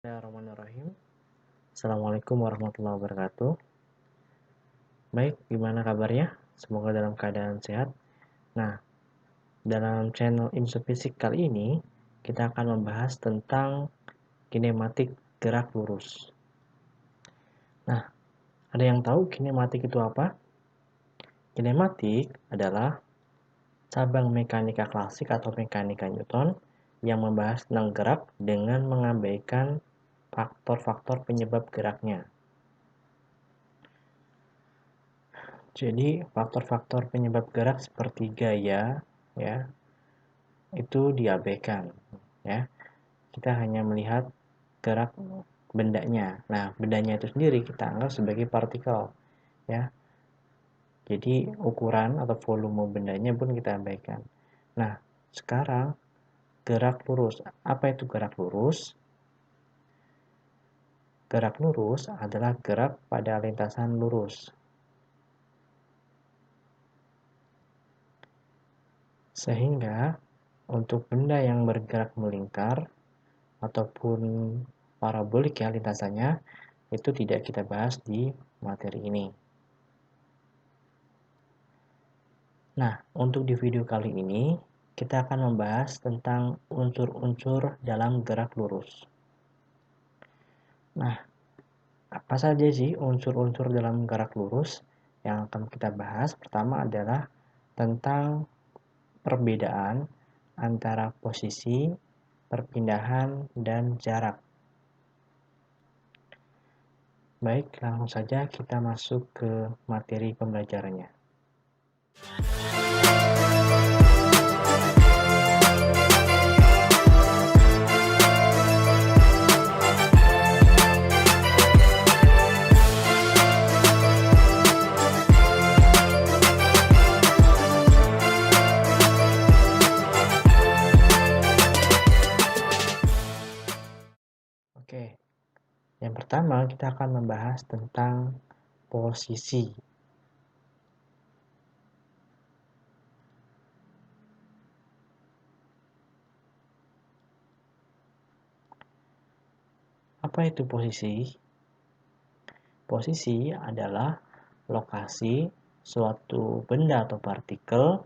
Bismillahirrahmanirrahim. Assalamualaikum warahmatullahi wabarakatuh. Baik, gimana kabarnya? Semoga dalam keadaan sehat. Nah, dalam channel Infofisik kali ini, kita akan membahas tentang kinematik gerak lurus. Nah, ada yang tahu kinematik itu apa? Kinematik adalah cabang mekanika klasik atau mekanika Newton yang membahas tentang gerak dengan mengabaikan faktor-faktor penyebab geraknya. Jadi faktor-faktor penyebab gerak seperti gaya ya itu diabaikan ya. Kita hanya melihat gerak bendanya. Nah, bendanya itu sendiri kita anggap sebagai partikel ya. Jadi ukuran atau volume bendanya pun kita abaikan. Nah, sekarang gerak lurus. Apa itu gerak lurus? Gerak lurus adalah gerak pada lintasan lurus. Sehingga untuk benda yang bergerak melingkar ataupun parabolik ya lintasannya, itu tidak kita bahas di materi ini. Nah, untuk di video kali ini, kita akan membahas tentang unsur-unsur dalam gerak lurus. Nah, apa saja sih unsur-unsur dalam gerak lurus yang akan kita bahas? Pertama adalah tentang perbedaan antara posisi, perpindahan, dan jarak. Baik, langsung saja kita masuk ke materi pembelajarannya. Oke, yang pertama kita akan membahas tentang posisi. Apa itu posisi? Posisi adalah lokasi suatu benda atau partikel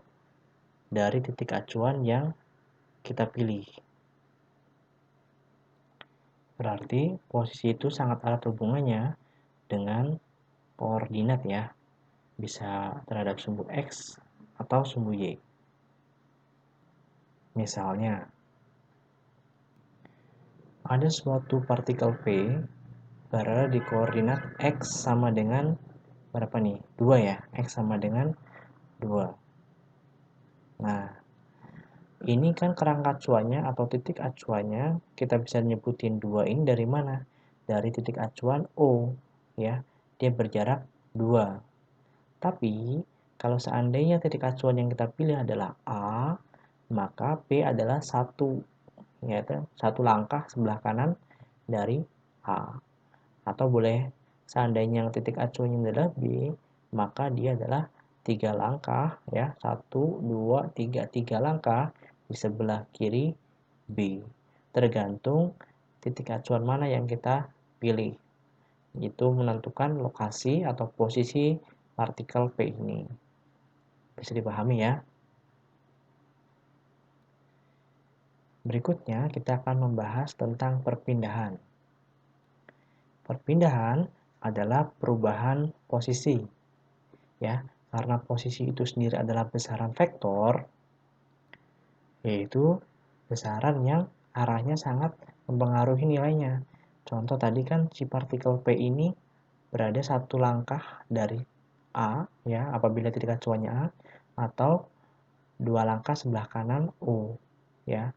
dari titik acuan yang kita pilih. Berarti posisi itu sangat erat hubungannya dengan koordinat ya. Bisa terhadap sumbu X atau sumbu Y. Misalnya, ada suatu partikel P berada di koordinat X sama dengan berapa nih? 2 ya. X sama dengan 2. Nah, ini kan kerangka acuannya atau titik acuannya kita bisa nyebutin 2 ini dari mana? Dari titik acuan O ya. Dia berjarak 2. Tapi kalau seandainya titik acuan yang kita pilih adalah A, maka P adalah 1, yaitu 1 langkah sebelah kanan dari A. Atau boleh seandainya titik acuannya adalah B, maka dia adalah 3 langkah ya, 1, 2, 3 langkah di sebelah kiri B. Tergantung titik acuan mana yang kita pilih. Itu menentukan lokasi atau posisi partikel P ini. Bisa dipahami ya. Berikutnya kita akan membahas tentang perpindahan. Perpindahan adalah perubahan posisi. Ya, karena posisi itu sendiri adalah besaran vektor, yaitu besaran yang arahnya sangat mempengaruhi nilainya. Contoh tadi kan si partikel P ini berada 1 langkah dari A, ya, apabila titik acuannya A, atau 2 langkah sebelah kanan O, ya.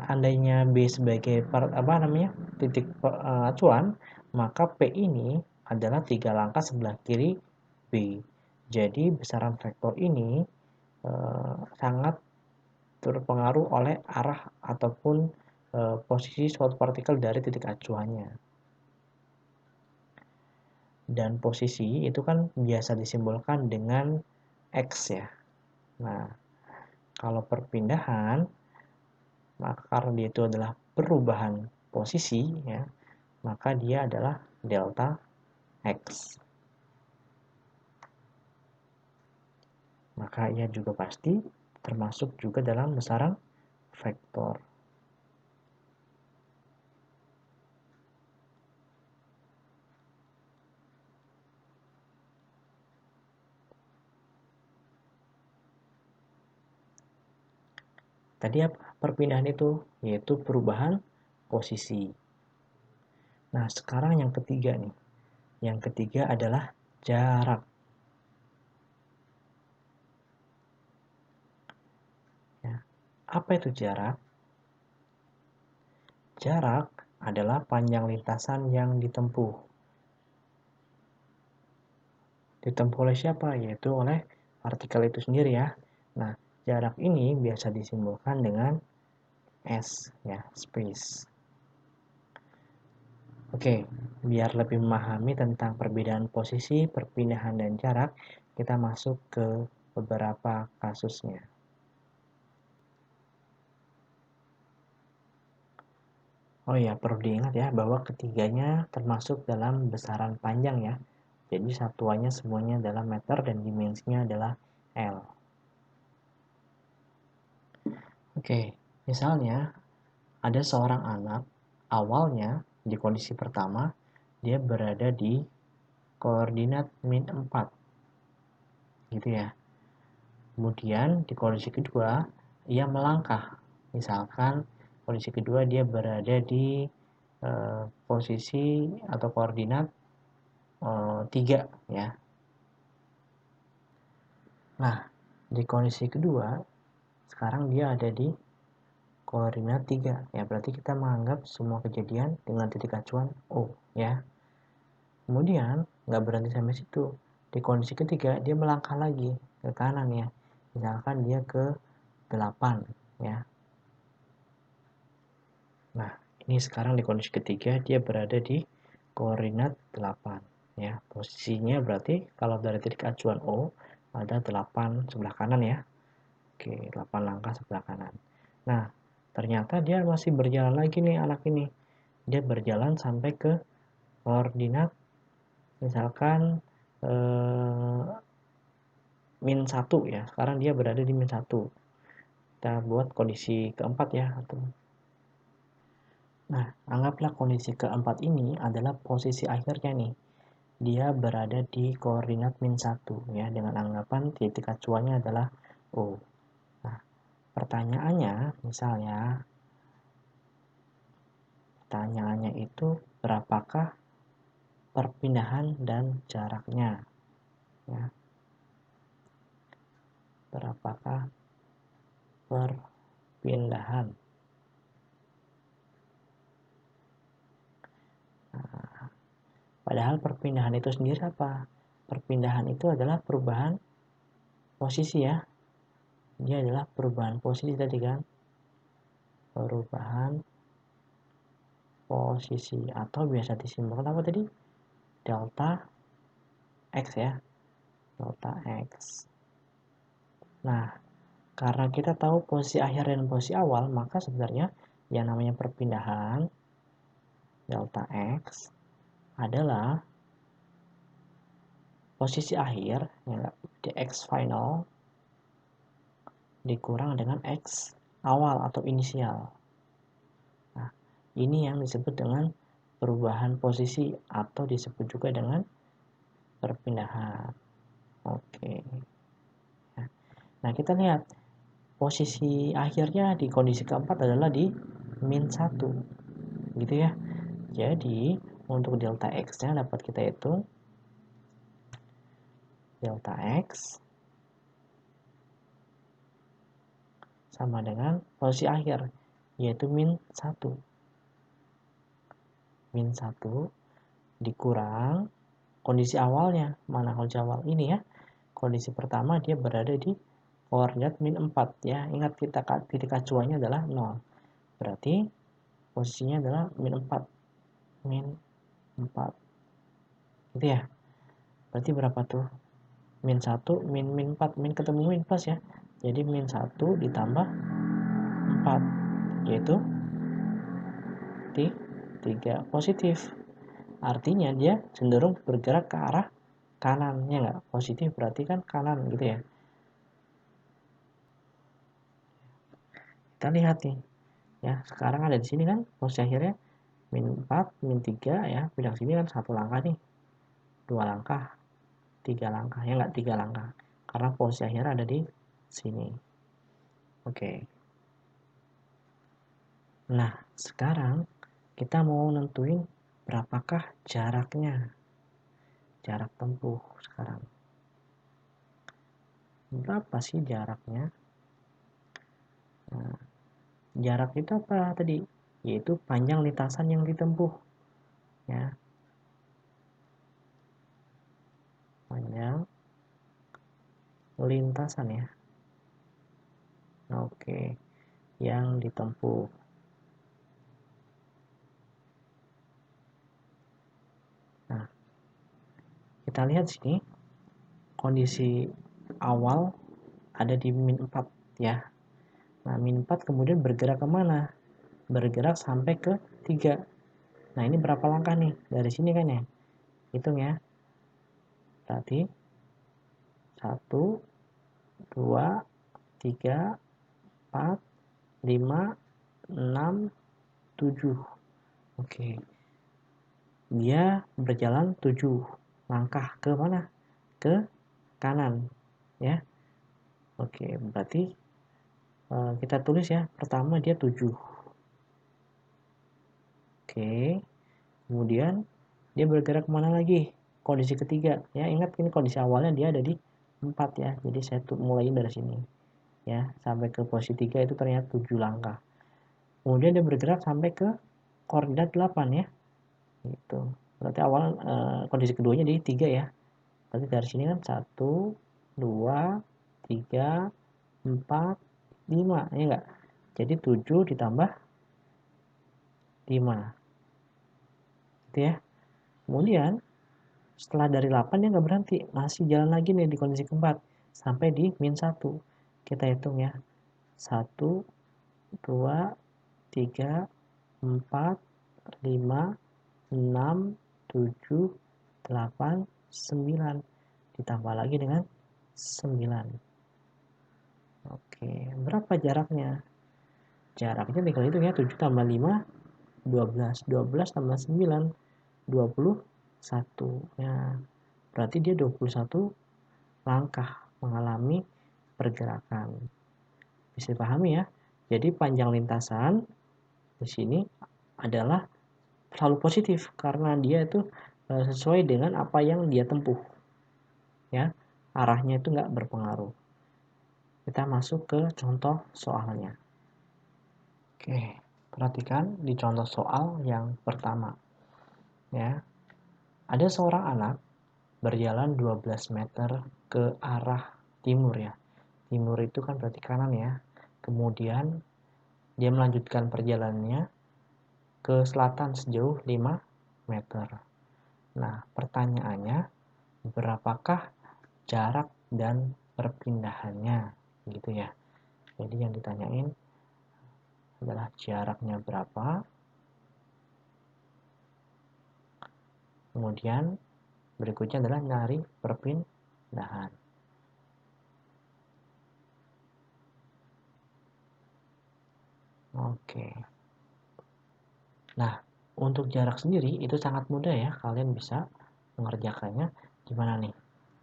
Andainya B sebagai titik acuan, maka P ini adalah 3 langkah sebelah kiri B. Jadi besaran vektor ini sangat terpengaruh oleh arah ataupun posisi suatu partikel dari titik acuannya. Dan posisi itu kan biasa disimbolkan dengan X ya. Nah, kalau perpindahan, maka karena dia itu adalah perubahan posisi ya, maka dia adalah delta X. Maka ia juga pasti termasuk juga dalam besaran vektor. Tadi apa perpindahan itu? Yaitu perubahan posisi. Nah, sekarang yang ketiga nih. Yang ketiga adalah jarak. Ya. Apa itu jarak? Jarak adalah panjang lintasan yang ditempuh. Ditempuh oleh siapa? Yaitu oleh partikel itu sendiri ya. Nah, jarak ini biasa disimbolkan dengan S ya, space. Oke, biar lebih memahami tentang perbedaan posisi, perpindahan, dan jarak, kita masuk ke beberapa kasusnya. Oh ya, perlu diingat ya bahwa ketiganya termasuk dalam besaran panjang ya. Jadi satuannya semuanya adalah meter dan dimensinya adalah L. Oke, misalnya ada seorang anak, awalnya di kondisi pertama, dia berada di koordinat min 4. Gitu ya. Kemudian di kondisi kedua, ia melangkah. Misalkan kondisi kedua dia berada di posisi atau koordinat 3 ya. Nah, di kondisi kedua, sekarang dia ada di koordinat 3. Ya, berarti kita menganggap semua kejadian dengan titik acuan O ya. Kemudian, nggak berhenti sampai situ. Di kondisi ketiga, dia melangkah lagi ke kanan ya. Misalkan dia ke 8 ya. Nah, ini sekarang di kondisi ketiga dia berada di koordinat 8 ya. Posisinya berarti kalau dari titik acuan O ada 8 sebelah kanan ya. Oke, 8 langkah sebelah kanan. Nah, ternyata dia masih berjalan lagi nih anak ini. Dia berjalan sampai ke koordinat misalkan min 1 ya. Sekarang dia berada di min 1. Kita buat kondisi keempat ya. Nah, anggaplah kondisi keempat ini adalah posisi akhirnya nih. Dia berada di koordinat min 1 ya, dengan anggapan titik acuannya adalah O. Nah, pertanyaannya itu berapakah perpindahan dan jaraknya ya. Berapakah perpindahan? Nah, padahal perpindahan itu sendiri apa? Perpindahan itu adalah perubahan posisi ya. Dia adalah perubahan posisi tadi kan. Perubahan posisi atau biasa disimbolkan apa tadi? Delta X ya. Delta X. Nah, karena kita tahu posisi akhir dan posisi awal, maka sebenarnya yang namanya perpindahan delta X adalah posisi akhir ya, di X final dikurang dengan X awal atau inisial. Nah, ini yang disebut dengan perubahan posisi atau disebut juga dengan perpindahan. Oke. Nah, kita lihat posisi akhirnya di kondisi keempat adalah di min 1. Gitu ya. Jadi, untuk delta X-nya dapat kita hitung delta X sama dengan posisi akhir, yaitu min 1. Min 1 dikurang kondisi awalnya. Mana kondisi awal ini ya? Kondisi pertama dia berada di koordinat min 4 ya. Ingat kita titik acuannya adalah 0. Berarti posisinya adalah min 4. Min 4. Gitu ya. Berarti berapa tuh? Min 1, min 4. Min ketemu min plus ya. Jadi min 1 ditambah 4. Yaitu berarti 3 positif. Artinya dia cenderung bergerak ke arah kanan, ya nggak? Positif berarti kan kanan gitu ya. Kita lihat nih, ya sekarang ada di sini kan posisi akhirnya min 4, min 3 ya, pindah sini kan 1 langkah nih, 2 langkah, 3 langkah, ya nggak 3 langkah. Karena posisi akhirnya ada di sini. Oke. Nah, sekarang kita mau nentuin berapakah jaraknya. Jarak tempuh sekarang. Berapa sih jaraknya? Nah, jarak itu apa tadi? Yaitu panjang lintasan yang ditempuh. Ya. Panjang lintasan ya. Oke, yang ditempuh. Nah, kita lihat sini kondisi awal ada di min 4 ya. Nah, min 4 kemudian bergerak kemana? Bergerak sampai ke 3. Nah, ini berapa langkah nih? Dari sini kan ya? Hitung ya. Berarti 1, 2, 3, 4, 5, 6, 7. Oke. Dia berjalan 7 langkah ke mana? Ke kanan ya. Oke, berarti kita tulis ya. Pertama dia 7. Oke. Kemudian dia bergerak kemana lagi? Kondisi ketiga ya. Ingat ini kondisi awalnya dia ada di 4 ya. Jadi saya mulai dari sini ya. Sampai ke posisi 3 itu ternyata 7 langkah. Kemudian dia bergerak sampai ke koordinat 8 ya. Gitu. Berarti awal kondisi keduanya di 3 ya. Berarti dari sini kan 1, 2, 3, 4, 5 ya enggak? Jadi 7 ditambah 5 gitu ya. Kemudian setelah dari 8 dia nggak berhenti, masih jalan lagi nih di kondisi keempat sampai di min 1. Kita hitung ya. 1, 2, 3, 4, 5, 6, 7, 8, 9. Ditambah lagi dengan 9. Oke, berapa jaraknya? Jaraknya tinggal hitung ya, 7 tambah 5, 12. 12 tambah 9, 21. Ya, berarti dia 21 langkah mengalami pergerakan. Bisa dipahami ya? Jadi panjang lintasan di sini adalah selalu positif karena dia itu sesuai dengan apa yang dia tempuh. Ya, arahnya itu nggak berpengaruh. Kita masuk ke contoh soalnya. Oke, perhatikan di contoh soal yang pertama. Ya, ada seorang anak berjalan 12 meter ke arah timur ya. Timur itu kan berarti kanan ya. Kemudian dia melanjutkan perjalanannya ke selatan sejauh 5 meter. Nah, pertanyaannya berapakah jarak dan perpindahannya gitu ya. Jadi yang ditanyain adalah jaraknya berapa, kemudian berikutnya adalah nyari perpindahan. Oke. Nah, untuk jarak sendiri itu sangat mudah ya, kalian bisa mengerjakannya gimana nih?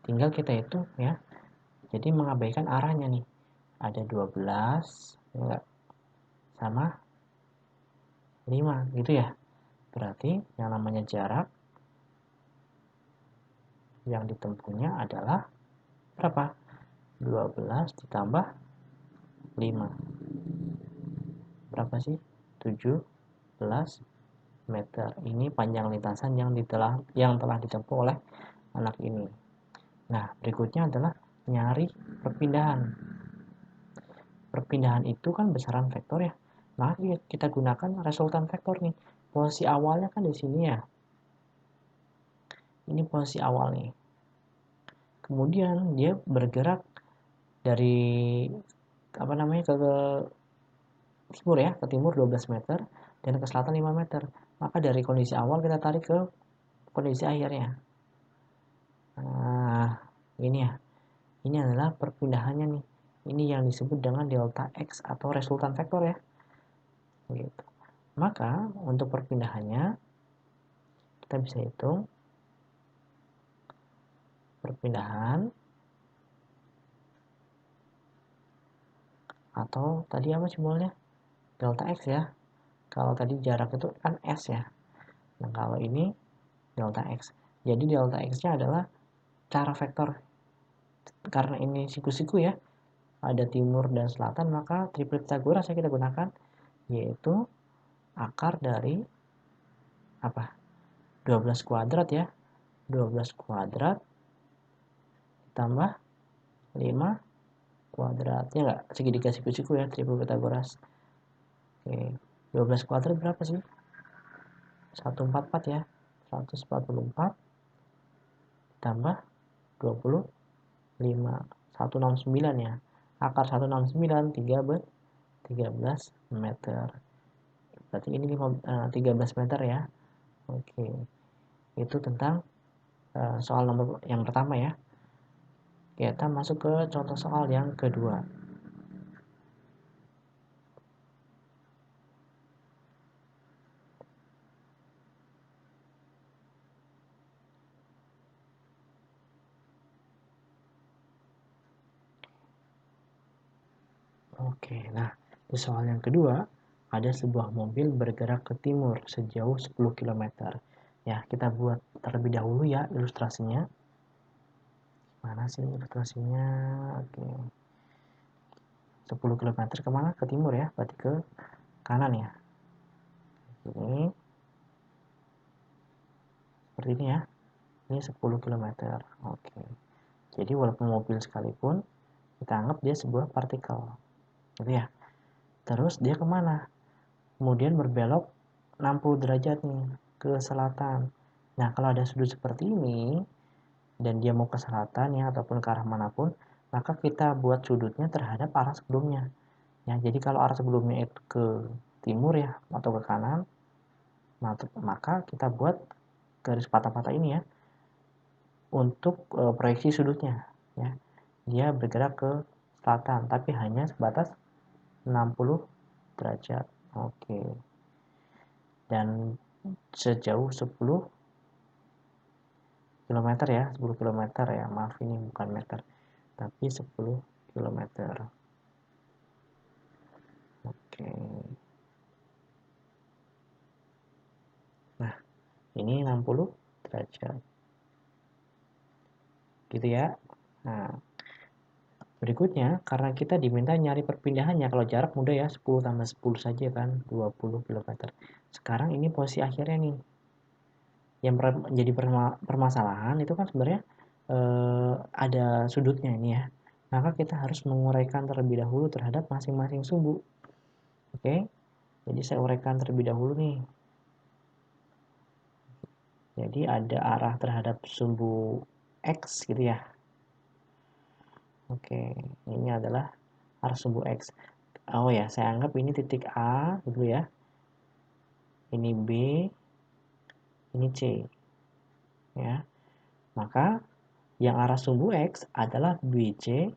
Tinggal kita hitung ya. Jadi mengabaikan arahnya nih. Ada 12 enggak sama 5 gitu ya. Berarti yang namanya jarak yang ditempuhnya adalah berapa? 12 ditambah 5. Berapa sih? 17 meter. Ini panjang lintasan yang telah ditempuh oleh anak ini. Nah, berikutnya adalah nyari perpindahan. Perpindahan itu kan besaran vektor ya. Maka kita gunakan resultan vektor nih. Posisi awalnya kan di sini ya. Ini posisi awal nih. Kemudian dia bergerak dari ke timur ya, ke timur 12 meter dan ke selatan 5 meter. Maka dari kondisi awal kita tarik ke kondisi akhirnya. Nah, ini ya. Ini adalah perpindahannya nih. Ini yang disebut dengan delta X atau resultan vektor ya. Gitu. Maka untuk perpindahannya kita bisa hitung perpindahan atau tadi apa simbolnya? Delta X ya. Kalau tadi jarak itu kan S ya. Nah, kalau ini delta X. Jadi delta X-nya adalah cara vektor. Karena ini siku-siku ya, ada timur dan selatan, maka triple Pythagoras yang kita gunakan yaitu akar dari apa? 12 kuadrat ya. 12 kuadrat ditambah 5 kuadratnya enggak segitiga siku-siku ya, triple Pythagoras. Oke. 12 kuadrat berapa sih? 144 ya. 144 ditambah 25 169 ya. Akar 169 13 meter. Berarti ini 13 meter ya. Oke. Itu tentang soal nomor yang pertama ya. Kita masuk ke contoh soal yang kedua. Oke, nah di soal yang kedua ada sebuah mobil bergerak ke timur sejauh 10 km. Ya, kita buat terlebih dahulu ya ilustrasinya. Mana sih ilustrasinya? Oke. 10 km kemana? Ke timur ya, berarti ke kanan ya. Ini seperti ini ya. Ini 10 km. Oke. Jadi walaupun mobil sekalipun, kita anggap dia sebuah partikel. Gitu ya. Terus dia kemana? Kemudian berbelok 60 derajat nih ke selatan. Nah, kalau ada sudut seperti ini dan dia mau ke selatan ya ataupun ke arah manapun, maka kita buat sudutnya terhadap arah sebelumnya. Ya, jadi kalau arah sebelumnya itu ke timur ya atau ke kanan, maka kita buat garis patah-patah ini ya untuk proyeksi sudutnya ya. Dia bergerak ke selatan tapi hanya sebatas 60 derajat. Oke. Dan sejauh 10 km ya, 10 km ya. Maaf ini bukan meter, tapi 10 km. Oke. Nah, ini 60 derajat. Gitu ya. Nah, berikutnya, karena kita diminta nyari perpindahannya, kalau jarak mudah ya, 10 tambah 10 saja kan, 20 km. Sekarang ini posisi akhirnya nih. Yang menjadi permasalahan itu kan sebenarnya ada sudutnya ini ya. Maka kita harus menguraikan terlebih dahulu terhadap masing-masing sumbu. Oke, jadi saya uraikan terlebih dahulu nih. Jadi ada arah terhadap sumbu X gitu ya. Oke, ini adalah arah sumbu X. Oh ya, saya anggap ini titik A dulu ya. Ini B, ini C. Ya. Maka yang arah sumbu X adalah BC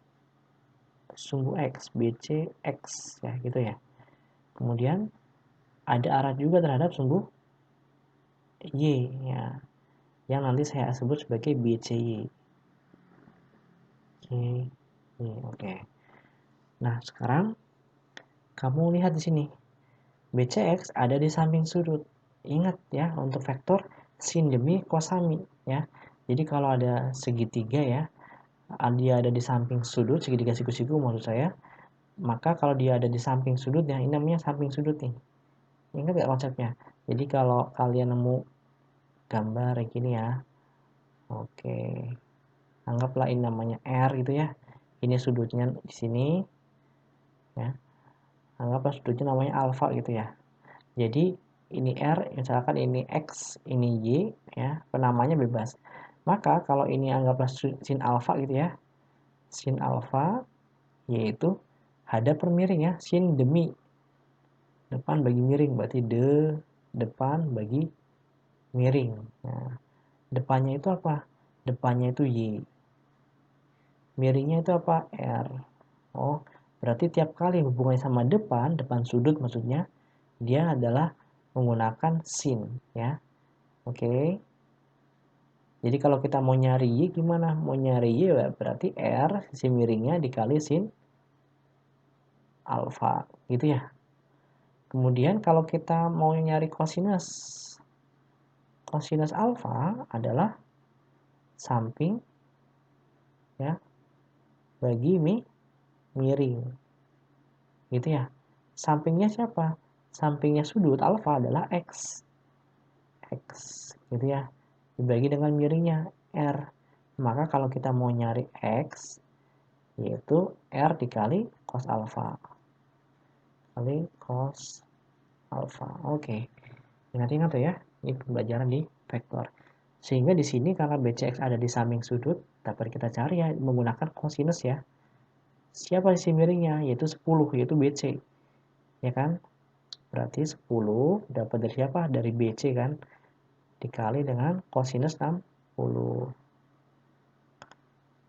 sumbu X, BC X ya gitu ya. Kemudian ada arah juga terhadap sumbu Y ya. Yang nanti saya sebut sebagai BCY. Oke. Nah, sekarang kamu lihat di sini. BCX ada di samping sudut. Ingat ya, untuk vektor sin demi kosami ya. Jadi kalau ada segitiga ya, dia ada di samping sudut, segitiga siku-siku maksud saya, maka kalau dia ada di samping sudut ya, ini namanya samping sudut nih. Ingat gak konsepnya? Jadi kalau kalian nemu gambar kayak gini ya, oke, anggaplah ini namanya R gitu ya. Ini sudutnya di sini, ya. Anggaplah sudutnya namanya alfa gitu ya. Jadi ini R, misalkan ini X, ini Y, ya, penamanya bebas. Maka kalau ini anggaplah sin alfa gitu ya, sin alfa yaitu hadap per miring ya, sin demi Depan bagi miring, berarti depan bagi miring. Nah, depannya itu apa? Depannya itu Y. Miringnya itu apa? R. Oh, berarti tiap kali hubungannya sama depan sudut maksudnya, dia adalah menggunakan sin, ya. Oke. Jadi kalau kita mau nyari Y gimana? Mau nyari Y ya berarti R sisi miringnya dikali sin alfa, gitu ya. Kemudian kalau kita mau nyari kosinus, kosinus alfa adalah samping ya bagi miring, gitu ya. Sampingnya siapa? Sampingnya sudut alfa adalah X, gitu ya. Dibagi dengan miringnya R. Maka kalau kita mau nyari X, yaitu R dikali cos alfa. Kali cos alfa. Oke. Ingat-ingat tuh ya. Ini pembelajaran di vektor. Sehingga di sini karena BCX ada di samping sudut, dapat kita cari ya menggunakan kosinus ya. Siapa sisi miringnya? Yaitu 10, yaitu BC. Ya kan? Berarti 10 dapat dari siapa? Dari BC kan? Dikali dengan kosinus 60.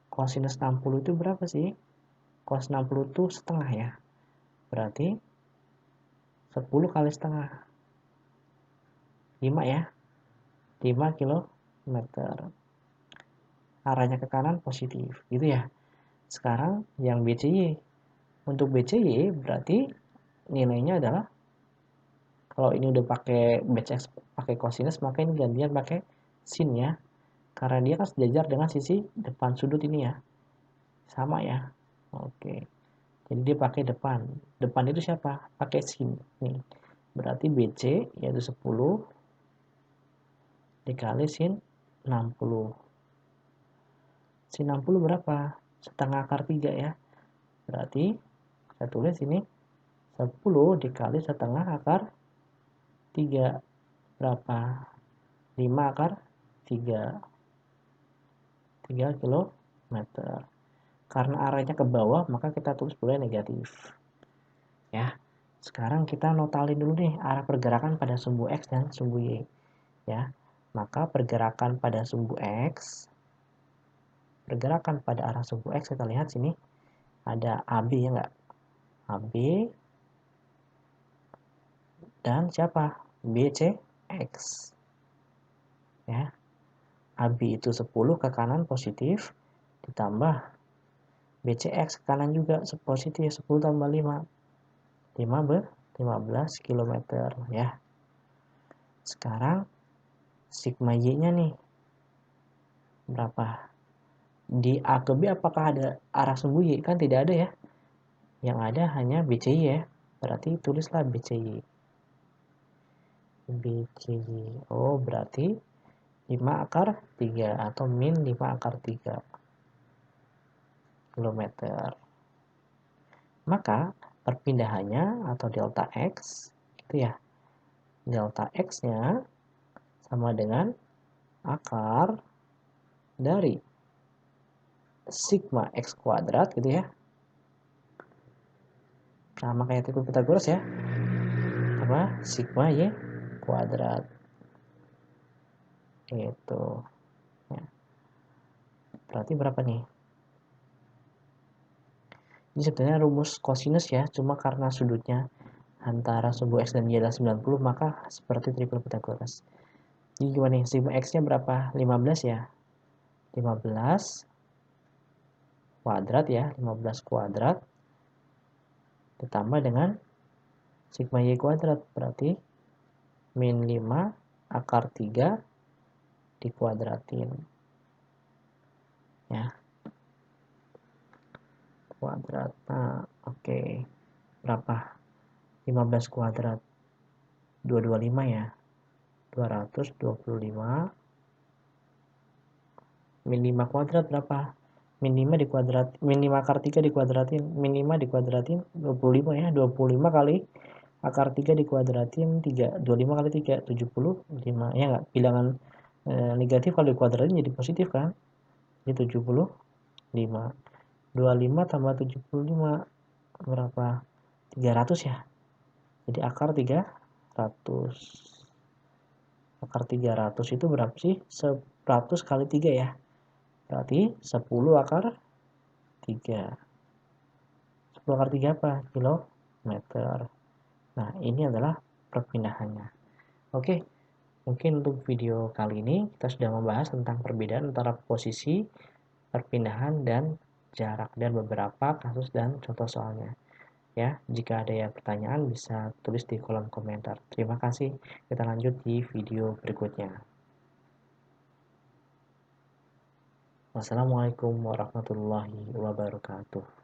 Kosinus 60 itu berapa sih? Cos 60 itu setengah ya. Berarti 10 kali setengah. 5 ya. 5 kilometer. Arahnya ke kanan positif. Gitu ya. Sekarang yang BCY. Untuk BCY berarti nilainya adalah kalau ini udah pakai batch X pakai cosinus maka ini gantian pakai sin ya. Karena dia kan sejajar dengan sisi depan sudut ini ya. Sama ya. Oke. Jadi dia pakai depan. Depan itu siapa? Pakai sin. Nih. Berarti BC yaitu 10 dikali sin 60. Sin 60 berapa? Setengah akar 3 ya. Berarti saya tulis ini 10 dikali setengah akar 3 berapa? 5 akar 3 kilometer. Karena arahnya ke bawah, maka kita tulis boleh negatif. Ya. Sekarang kita notalin dulu nih arah pergerakan pada sumbu X dan sumbu Y. Ya. Maka pergerakan pada sumbu X, pergerakan pada arah sumbu X, kita lihat sini ada AB ya enggak? AB dan siapa? BCX. Ya. AB itu 10 ke kanan positif ditambah BCX ke kanan juga positif 10 tambah 5 15 km ya. Sekarang sigma Y-nya nih berapa? Di A ke B apakah ada arah sumbu Y? Kan tidak ada ya. Yang ada hanya BCY ya. Berarti tulislah BCY. BCY. Oh, berarti 5 akar 3 atau min 5 akar 3 km. Maka perpindahannya atau delta X itu ya. Delta X-nya sama dengan akar dari sigma X kuadrat gitu ya. Sama kayak teori Pythagoras ya. Apa? Sigma Y kuadrat. Itu. Ya. Berarti berapa nih? Ini sebenarnya rumus kosinus ya, cuma karena sudutnya antara sumbu X dan Y adalah 90, maka seperti triple Pythagoras. Jadi gimana nih? Sigma X-nya berapa? 15 ya. 15 kuadrat ya, 15 kuadrat ditambah dengan sigma Y kuadrat, berarti min 5 akar 3 dikuadratin. Ya. Kuadrat. Nah, oke. Berapa? 15 kuadrat. 225 ya. 225 min 5 kuadrat berapa? Min 5 dikuadrat, min 5 akar 3 dikuadratin, min 5 dikuadratin 25 ya. 25 kali akar 3 dikuadratin 3. 25 kali 3 75. Ya enggak? Bilangan negatif kalau dikuadratin jadi positif kan? Jadi 75. 25 tambah 75 berapa? 300 ya. Jadi akar 300. Akar 300 itu berapa sih? 100 kali 3 ya. Berarti 10 akar 3. 10 akar 3 apa? Kilometer. Nah, ini adalah perpindahannya. Oke, mungkin untuk video kali ini kita sudah membahas tentang perbedaan antara posisi, perpindahan, dan jarak, dan beberapa kasus dan contoh soalnya. Ya, jika ada yang pertanyaan bisa tulis di kolom komentar. Terima kasih. Kita lanjut di video berikutnya. Wassalamualaikum warahmatullahi wabarakatuh.